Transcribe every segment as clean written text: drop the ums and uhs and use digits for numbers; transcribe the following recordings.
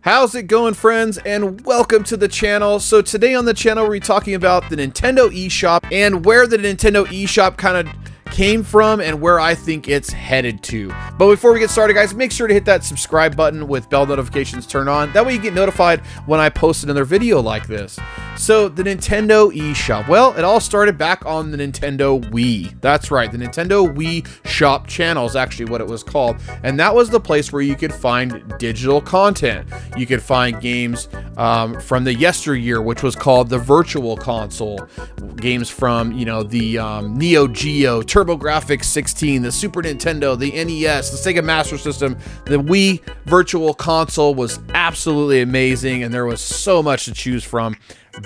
How's it going, friends, and welcome to the channel. So today on the channel we're talking about the Nintendo eShop and where the Nintendo eShop kind of came from and where I think it's headed to. But before we get started, guys, make sure to hit that subscribe button with bell notifications turned on. That way you get notified when I post another video like this. So the Nintendo eShop, well, it all started back on the Nintendo Wii. That's right, the Nintendo Wii Shop Channel is actually what it was called. And that was the place where you could find digital content. You could find games from the yesteryear, which was called the Virtual Console. Games from, the Neo Geo, TurboGrafx 16, the Super Nintendo, the NES, the Sega Master System. The Wii Virtual Console was absolutely amazing, and there was so much to choose from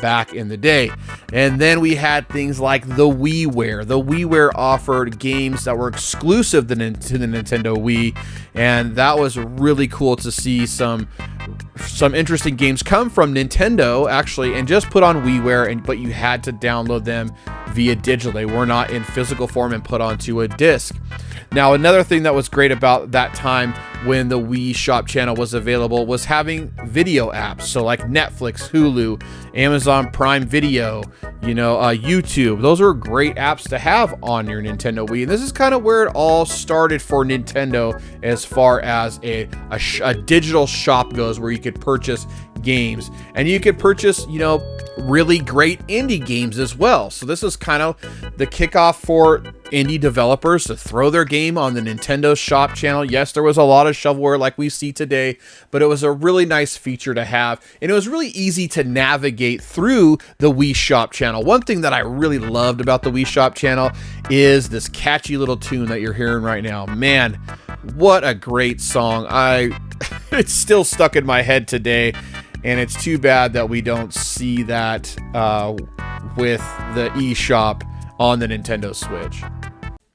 back in the day. And then we had things like the WiiWare. The WiiWare offered games that were exclusive to the Nintendo Wii, and that was really cool to see some interesting games come from Nintendo actually and just put on WiiWare, but you had to download them via digital. They were not in physical form and put onto a disc. Now, another thing that was great about that time when the Wii Shop Channel was available was having video apps. So like Netflix, Hulu, Amazon Prime Video, YouTube. Those are great apps to have on your Nintendo Wii. And this is kind of where it all started for Nintendo as far as a digital shop goes, where you could purchase games and you could purchase, really great indie games as well. So this is kind of the kickoff for indie developers to throw their game on the Nintendo Shop Channel. Yes, there was a lot of shovelware like we see today, but it was a really nice feature to have, and it was really easy to navigate through the Wii Shop Channel. One thing that I really loved about the Wii Shop Channel is this catchy little tune that you're hearing right now. Man, what a great song. It's still stuck in my head today, and it's too bad that we don't see that with the eShop on the Nintendo Switch.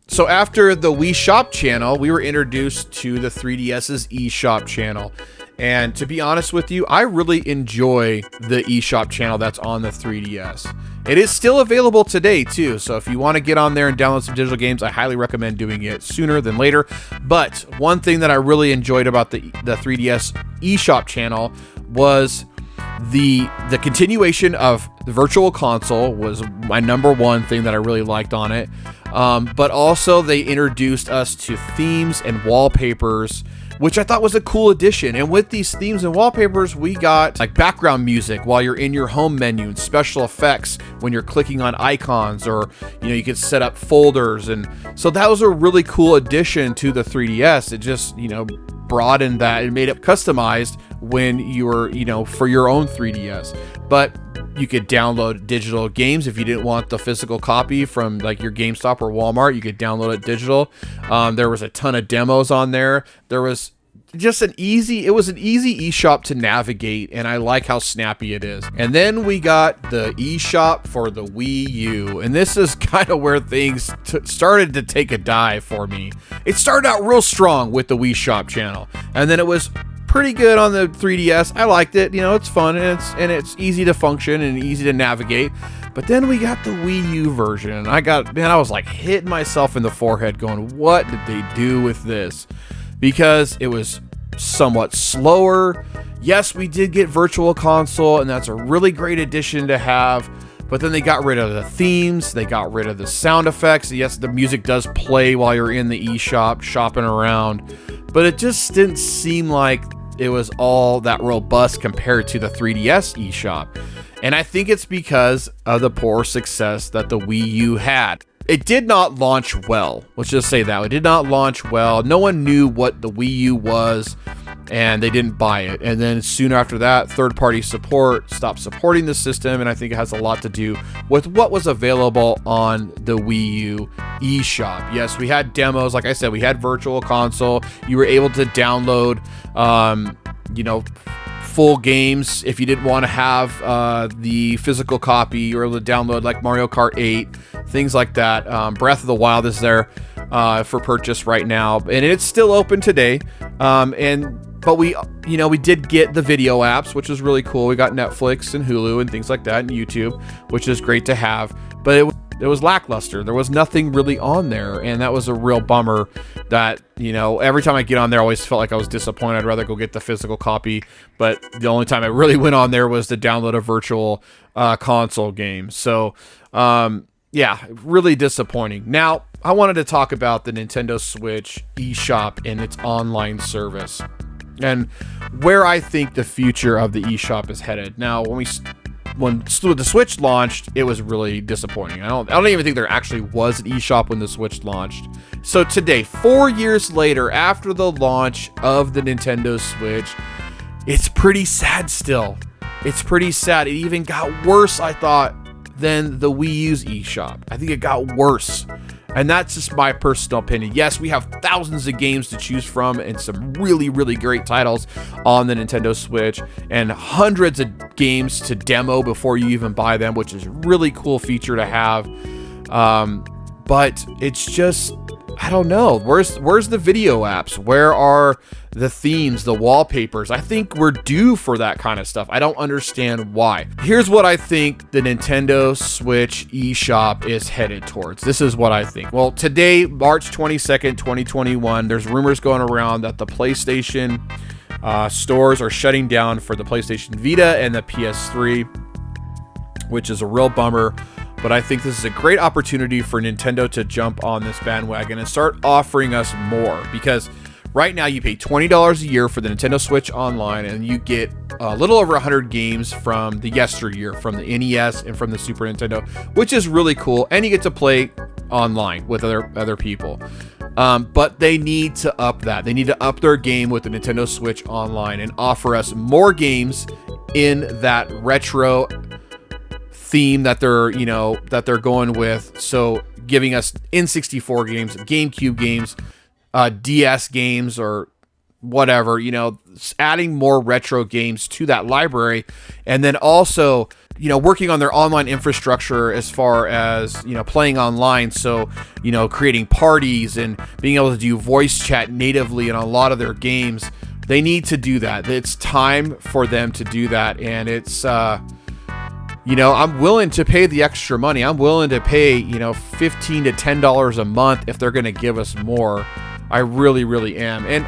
So after the Wii Shop Channel, we were introduced to the 3DS's eShop Channel. And to be honest with you, I really enjoy the eShop Channel that's on the 3DS. It is still available today too, so if you want to get on there and download some digital games, I highly recommend doing it sooner than later. But one thing that I really enjoyed about the 3DS eShop Channel was the continuation of the Virtual Console was my number one thing that I really liked on it. But also they introduced us to themes and wallpapers, which I thought was a cool addition. And with these themes and wallpapers, we got like background music while you're in your home menu and special effects when you're clicking on icons, or you could set up folders. And so that was a really cool addition to the 3DS. It just broadened that and made it customized when you were for your own 3DS. But you could download digital games if you didn't want the physical copy from like your GameStop or Walmart. You could download it digital. There was a ton of demos on there. There was just an easy eShop to navigate, and I like how snappy it is. And then we got the eShop for the Wii U, and this is kind of where things started to take a dive for me. It started out real strong with the Wii Shop Channel, and then it was pretty good on the 3DS. I liked it. It's fun, and it's easy to function and easy to navigate. But then we got the Wii U version, and I was like hitting myself in the forehead going, what did they do with this? Because it was somewhat slower. Yes, we did get Virtual Console, and that's a really great addition to have. But then they got rid of the themes, they got rid of the sound effects. Yes, the music does play while you're in the eShop shopping around, but it just didn't seem like it was all that robust compared to the 3DS eShop. And I think it's because of the poor success that the Wii U had. It did not launch well. Let's just say that. It did not launch well. No one knew what the Wii U was, and they didn't buy it. And then soon after that, third-party support stopped supporting the system, and I think it has a lot to do with what was available on the Wii U eShop. Yes, we had demos. Like I said, we had Virtual Console. You were able to download, full games if you didn't want to have the physical copy, or to download like Mario Kart 8, things like that. Breath of the Wild is there for purchase right now, and it's still open today. But we did get the video apps, which is really cool. We got Netflix and Hulu and things like that, and YouTube, which is great to have. But it was lackluster. There was nothing really on there, and that was a real bummer. That, you know, every time I get on there, I always felt like I was disappointed. I'd rather go get the physical copy, but the only time I really went on there was to download a virtual console game. So yeah, really disappointing. Now, I wanted to talk about the Nintendo Switch eShop and its online service, and where I think the future of the eShop is headed. Now, when the Switch launched, it was really disappointing. I don't even think there actually was an eShop when the Switch launched. So today, 4 years later, after the launch of the Nintendo Switch, it's pretty sad still. It's pretty sad. It even got worse, I thought, than the Wii U's eShop. I think it got worse. And that's just my personal opinion. Yes, we have thousands of games to choose from and some really, really great titles on the Nintendo Switch, and hundreds of games to demo before you even buy them, which is a really cool feature to have. But it's just, I don't know. Where's the video apps? Where are the themes, the wallpapers? I think we're due for that kind of stuff. I don't understand why. Here's what I think the Nintendo Switch eShop is headed towards. This is what I think. Well, today, March 22nd, 2021, there's rumors going around that the PlayStation stores are shutting down for the PlayStation Vita and the PS3, which is a real bummer. But I think this is a great opportunity for Nintendo to jump on this bandwagon and start offering us more, because right now you pay $20 a year for the Nintendo Switch Online, and you get a little over 100 games from the yesteryear, from the NES and from the Super Nintendo, which is really cool, and you get to play online with other people. But they need to up that. They need to up their game with the Nintendo Switch Online and offer us more games in that retro theme that they're going with. So giving us N64 games, GameCube games, DS games, or whatever, adding more retro games to that library, and then also, working on their online infrastructure as far as, playing online. So, creating parties and being able to do voice chat natively in a lot of their games. They need to do that. It's time for them to do that. And it's, I'm willing to pay the extra money. I'm willing to pay, $15 to $10 a month if they're going to give us more. I really, really am. And,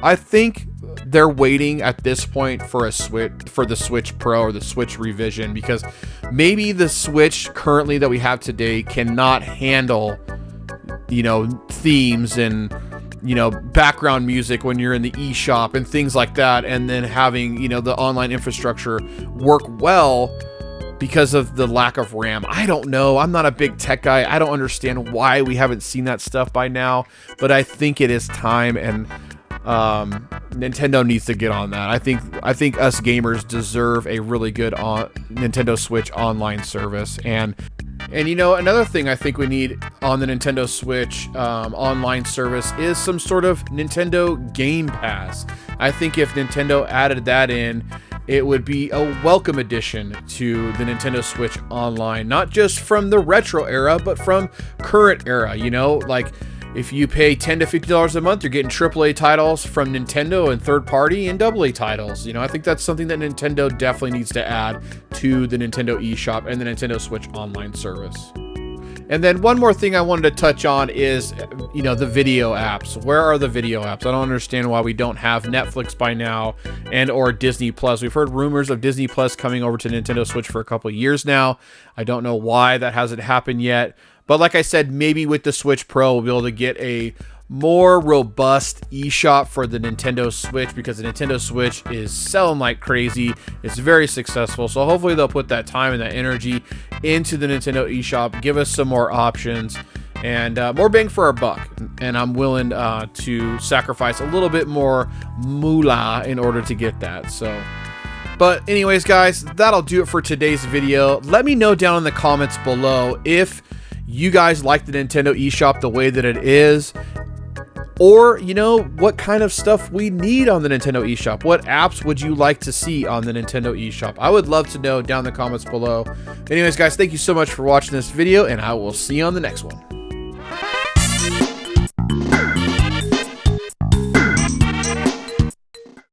I think they're waiting at this point for the Switch Pro or the Switch revision, because maybe the Switch currently that we have today cannot handle, themes and, background music when you're in the eShop and things like that. And then having, the online infrastructure work well because of the lack of RAM. I don't know. I'm not a big tech guy. I don't understand why we haven't seen that stuff by now, but I think it is time, and Nintendo needs to get on that. I think us gamers deserve a really good Nintendo Switch online service. And another thing I think we need on the Nintendo Switch online service is some sort of Nintendo Game Pass. I think if Nintendo added that in, it would be a welcome addition to the Nintendo Switch Online, not just from the retro era, but from current era. Like if you pay $10 to $50 a month, you're getting AAA titles from Nintendo and third-party and AA titles. I think that's something that Nintendo definitely needs to add to the Nintendo eShop and the Nintendo Switch Online service. And then one more thing I wanted to touch on is, the video apps. Where are the video apps? I don't understand why we don't have Netflix by now and or Disney Plus. We've heard rumors of Disney Plus coming over to Nintendo Switch for a couple of years now. I don't know why that hasn't happened yet. But like I said, maybe with the Switch Pro, we'll be able to get a more robust eShop for the Nintendo Switch, because the Nintendo Switch is selling like crazy. It's very successful. So hopefully they'll put that time and that energy into the Nintendo eShop, give us some more options and more bang for our buck. And I'm willing to sacrifice a little bit more moolah in order to get that. But anyways, guys, that'll do it for today's video. Let me know down in the comments below if you guys like the Nintendo eShop the way that it is, or what kind of stuff we need on the Nintendo eShop. What apps would you like to see on the Nintendo eShop? I would love to know down in the comments below. Anyways, guys, thank you so much for watching this video, and I will see you on the next one.